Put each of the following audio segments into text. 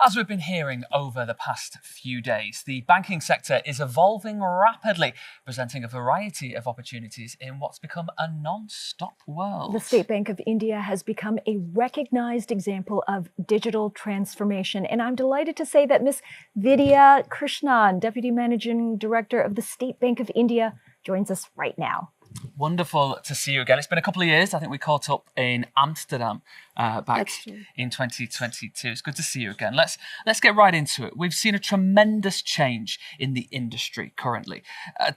As we've been hearing over the past few days, the banking sector is evolving rapidly, presenting a variety of opportunities in what's become a non-stop world. The State Bank of India has become a recognized example of digital transformation. And I'm delighted to say that Ms. Vidya Krishnan, Deputy Managing Director of the State Bank of India, joins us right now. Wonderful to see you again. It's been a couple of years. I think we caught up in Amsterdam back in 2022. It's good to see you again. Let's get right into it. We've seen a tremendous change in the industry currently.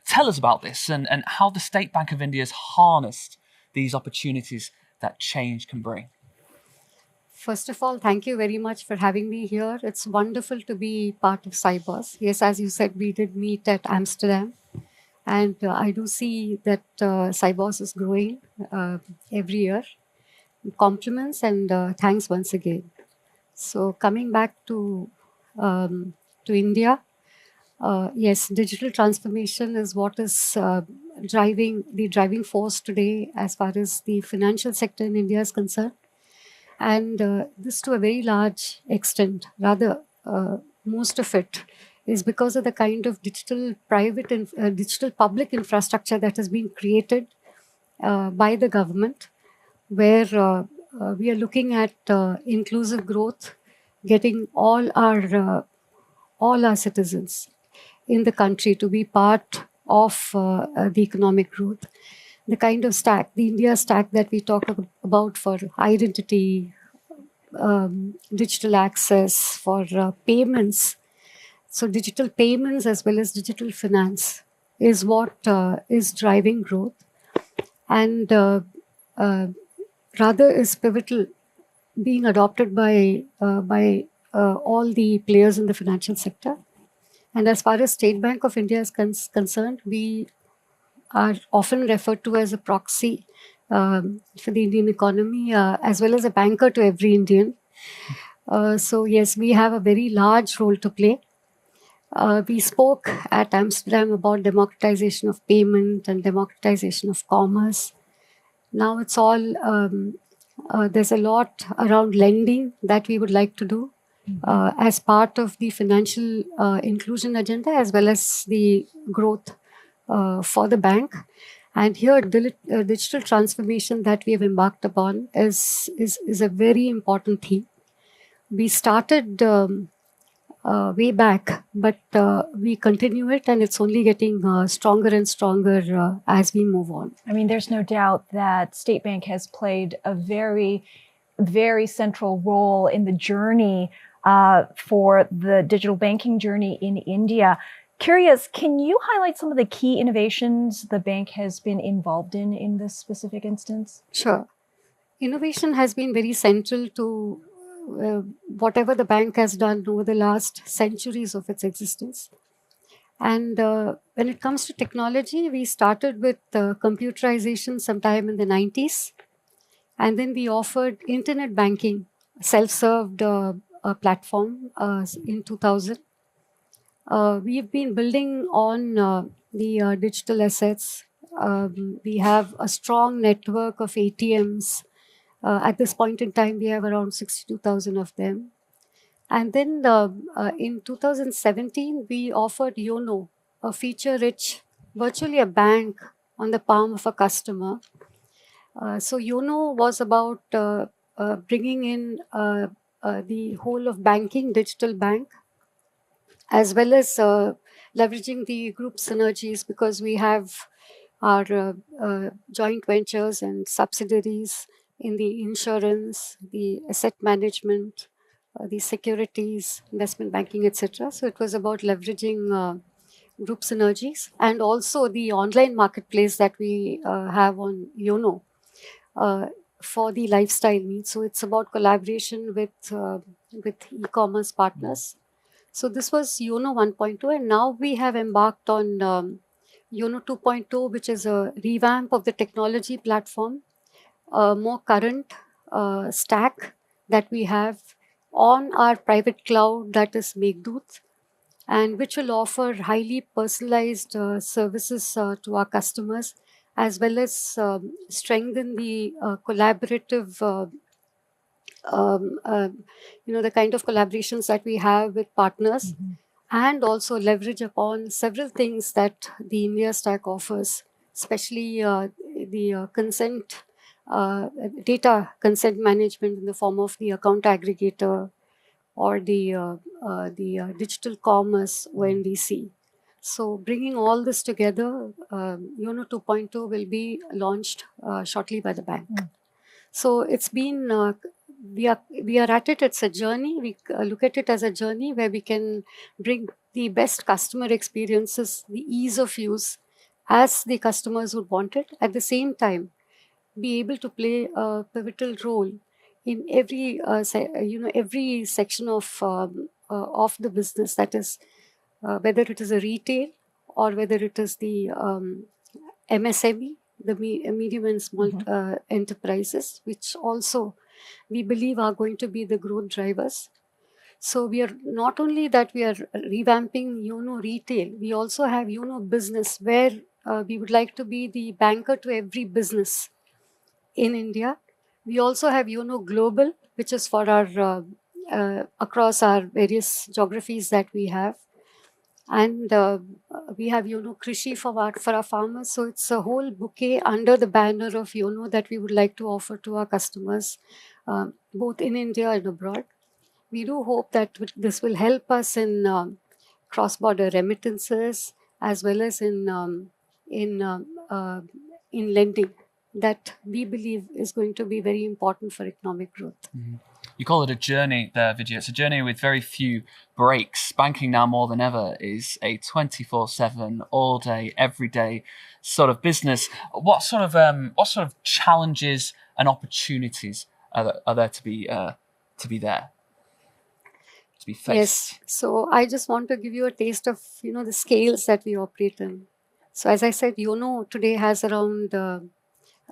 Tell us about this and how the State Bank of India has harnessed these opportunities that change can bring. First of all, thank you very much for having me here. It's wonderful to be part of Sibos. Yes, as you said, we did meet at Amsterdam. And I do see that Sibos is growing every year. Compliments and thanks once again. So coming back to India, yes, digital transformation is what is driving force today as far as the financial sector in India is concerned. And this to a very large extent, rather most of it, is because of the kind of digital private and digital public infrastructure that has been created by the government, where we are looking at inclusive growth, getting all our citizens in the country to be part of the economic growth. The kind of stack, the India stack that we talked about for identity, digital access, for payments. So digital payments as well as digital finance is what is driving growth, and rather is pivotal, being adopted by all the players in the financial sector. And as far as State Bank of India is concerned, we are often referred to as a proxy for the Indian economy, as well as a banker to every Indian. So yes, we have a very large role to play. We spoke at Amsterdam about democratization of payment and democratization of commerce. Now it's all, there's a lot around lending that we would like to do as part of the financial inclusion agenda, as well as the growth for the bank. And here, digital transformation that we have embarked upon is a very important theme. We started way back, but we continue it, and it's only getting stronger and stronger as we move on. I mean, there's no doubt that State Bank has played a very, very central role in the journey for the digital banking journey in India. Curious, can you highlight some of the key innovations the bank has been involved in this specific instance? Sure. Innovation has been very central to whatever the bank has done over the last centuries of its existence. And when it comes to technology, we started with computerization sometime in the 90s. And then we offered internet banking, self-served platform in 2000. We've been building on the digital assets. We have a strong network of ATMs. At this point in time, we have around 62,000 of them. And then in 2017, we offered YONO, a feature-rich, virtually a bank on the palm of a customer. So YONO was about bringing in the whole of banking, digital bank, as well as leveraging the group synergies, because we have our joint ventures and subsidiaries in the insurance, the asset management, the securities, investment banking, etc. So it was about leveraging group synergies, and also the online marketplace that we have on YONO for the lifestyle needs. So it's about collaboration with e-commerce partners. So this was YONO 1.2, and now we have embarked on YONO 2.0, which is a revamp of the technology platform, a more current stack that we have on our private cloud, that is Meghdoot, and which will offer highly personalized services to our customers, as well as strengthen the collaborative the kind of collaborations that we have with partners, and also leverage upon several things that the India Stack offers, especially the data consent management in the form of the account aggregator or the digital commerce ONDC. So bringing all this together, YONO 2.0 will be launched shortly by the bank. So it's been we are at it. It's a journey. We look at it as a journey where we can bring the best customer experiences, the ease of use, as the customers would want it. At the same time, be able to play a pivotal role in every every section of the business. That is, whether it is a retail or whether it is the MSME, the medium and small enterprises, which also we believe are going to be the growth drivers. So we are not only that we are revamping YONO Retail, we also have YONO Business, where we would like to be the banker to every business in India. We also have YONO Global, which is for our across our various geographies that we have. And we have YONO Krishi for our farmers. So it's a whole bouquet under the banner of YONO that we would like to offer to our customers, both in India and abroad. We do hope that this will help us in cross-border remittances as well as in lending, that we believe is going to be very important for economic growth. You call it a journey there, Vidya. It's a journey with very few breaks. Banking now more than ever is a 24/7, all day, every day sort of business. What sort of challenges and opportunities are there to be faced? Yes. So I just want to give you a taste of the scales that we operate in. So as I said, YONO today has around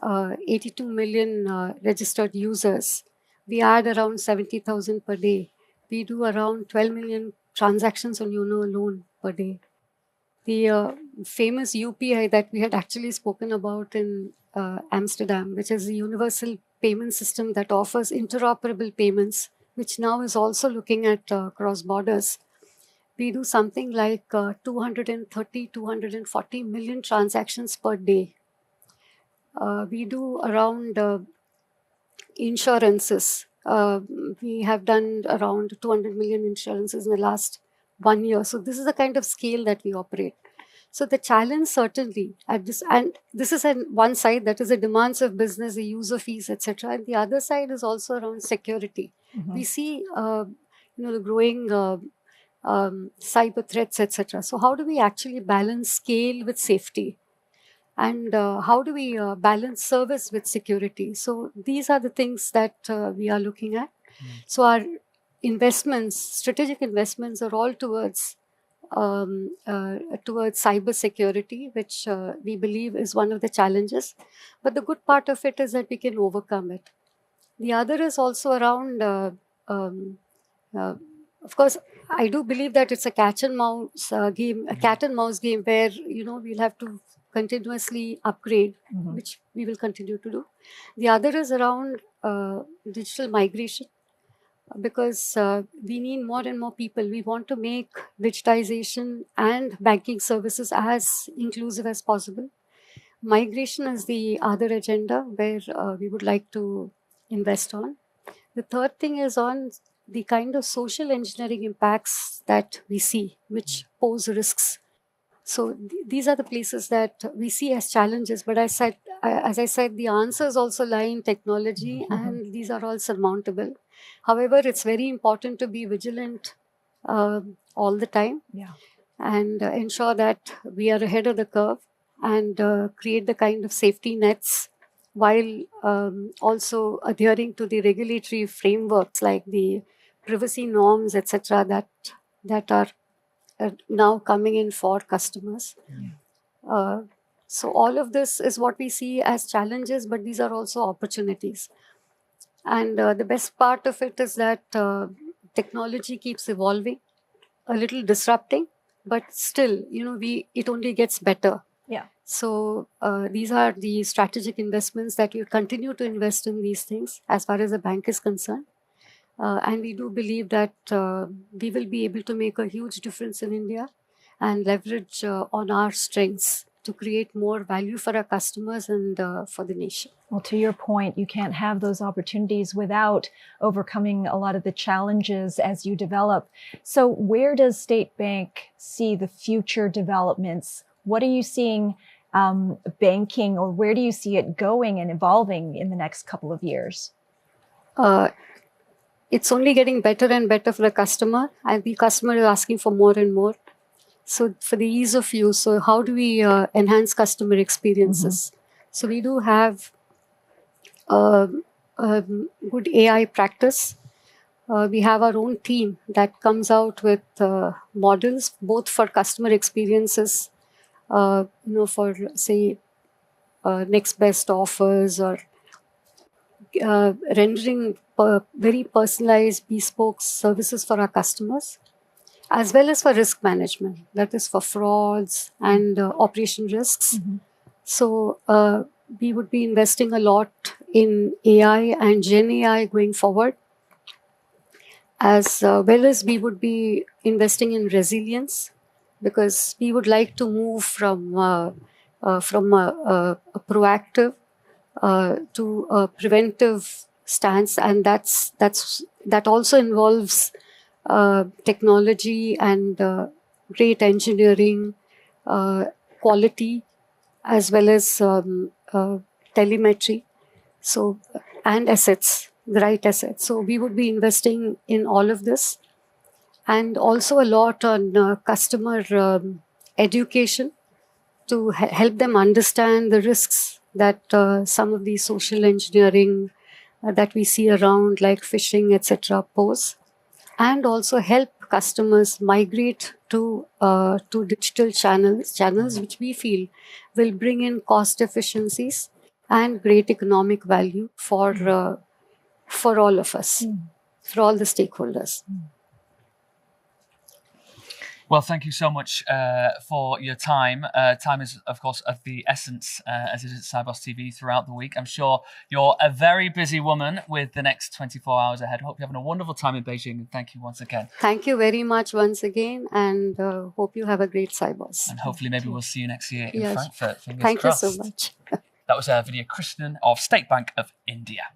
82 million registered users. We add around 70,000 per day. We do around 12 million transactions on YONO alone per day. The famous UPI that we had actually spoken about in Amsterdam, which is a universal payment system that offers interoperable payments, which now is also looking at cross borders. We do something like 230, 240 million transactions per day. We do around insurances. We have done around 200 million insurances in the last 1 year. So this is the kind of scale that we operate. So the challenge certainly at this, and this is on one side, that is the demands of business, the user fees, etc. And the other side is also around security. We see the growing cyber threats, etc. So how do we actually balance scale with safety? And how do we balance service with security? So these are the things that we are looking at. So our investments, strategic investments, are all towards cyber security, which we believe is one of the challenges. But the good part of it is that we can overcome it. The other is also around, of course, I do believe that it's a cat and mouse game where we'll have to continuously upgrade, which we will continue to do. The other is around digital migration, because we need more and more people. We want to make digitization and banking services as inclusive as possible. Migration is the other agenda where we would like to invest on. The third thing is on the kind of social engineering impacts that we see, which pose risks. So these are the places that we see as challenges. But as I said, the answers also lie in technology, and these are all surmountable. However, it's very important to be vigilant all the time, and ensure that we are ahead of the curve and create the kind of safety nets, while also adhering to the regulatory frameworks like the privacy norms, etc., that are now coming in for customers. So all of this is what we see as challenges, but these are also opportunities. And the best part of it is that technology keeps evolving, a little disrupting, but still, it only gets better. So these are the strategic investments that we continue to invest in these things as far as the bank is concerned. And we do believe that we will be able to make a huge difference in India and leverage on our strengths to create more value for our customers and for the nation. Well, to your point, you can't have those opportunities without overcoming a lot of the challenges as you develop. So where does State Bank see the future developments? What are you seeing banking, or where do you see it going and evolving in the next couple of years? It's only getting better and better for the customer, and the customer is asking for more and more. So for the ease of use, so how do we enhance customer experiences? So we do have good AI practice. We have our own team that comes out with models, both for customer experiences, for say next best offers, or rendering very personalized, bespoke services for our customers, as well as for risk management, that is for frauds and operation risks. So we would be investing a lot in AI and Gen AI going forward, as well as we would be investing in resilience, because we would like to move from a proactive to a preventive stance, and that also involves technology and great engineering, quality, as well as telemetry, so and assets, the right assets. So we would be investing in all of this, and also a lot on customer education to help them understand the risks that some of these social engineering that we see around, like phishing, etc., pose, and also help customers migrate to digital channels which we feel will bring in cost efficiencies and great economic value for all of us, for all the stakeholders. Well, thank you so much for your time. Time is, of course, of the essence, as it is at Sibos TV throughout the week. I'm sure you're a very busy woman with the next 24 hours ahead. Hope you're having a wonderful time in Beijing, and thank you once again. Thank you very much once again, and hope you have a great Sibos. And hopefully maybe we'll see you next year in Frankfurt. Fingers Thank crossed. you so much. That was Vidya Krishnan of State Bank of India.